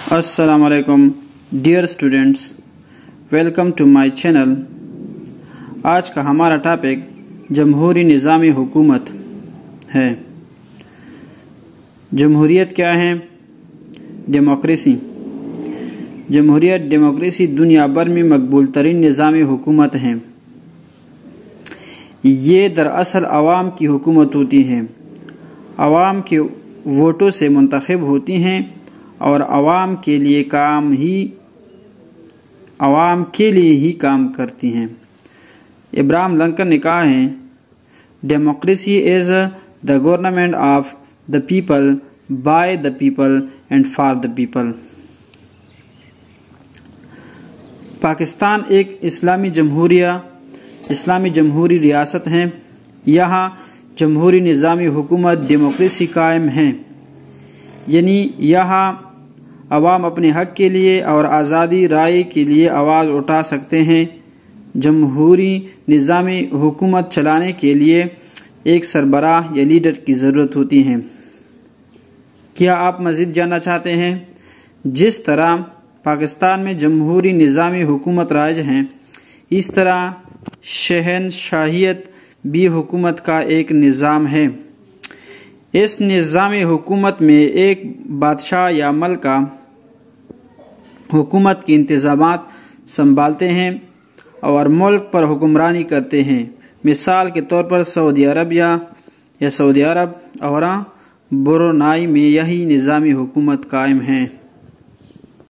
अस्सलाम वालेकुम dear students, welcome to my channel. आज का हमारा टॉपिक जमहूरी निज़ामी हुकूमत है। जमहूरियत क्या है? डेमोक्रेसी। जमहूरियत डेमोक्रेसी दुनिया भर में मकबूल तरीन निज़ामी हुकूमत है। ये दरअसल अवाम की हुकूमत होती है, अवाम के वोटों से मुंतखब होती हैं और अवाम के लिए ही काम करती हैं। इब्राहिम लिंकन ने कहा है, democracy is the government of the people, by the people and for the people. Pakistan एक इस्लामी जमहूरी रियासत है। यहाँ जमहूरी निज़ामी हुकूमत डेमोक्रेसी कायम है, यानी यहाँ अवाम अपने हक के लिए और आज़ादी राय के लिए आवाज़ उठा सकते हैं। जमहूरी निज़ामी हुकूमत चलाने के लिए एक सरबराह या लीडर की ज़रूरत होती है। क्या आप मज़ीद जानना चाहते हैं? जिस तरह पाकिस्तान में जमहूरी निज़ामी हुकूमत राज हैं, इस तरह शहनशाहियत भी हुकूमत का एक निज़ाम है। इस निज़ामी हुकूमत में एक बादशाह या मलका हुकूमत के इंतज़ामात संभालते हैं और मुल्क पर हुक्मरानी करते हैं। मिसाल के तौर पर सऊदी अरब और ब्रुनाई में यही निज़ामी हुकूमत कायम है।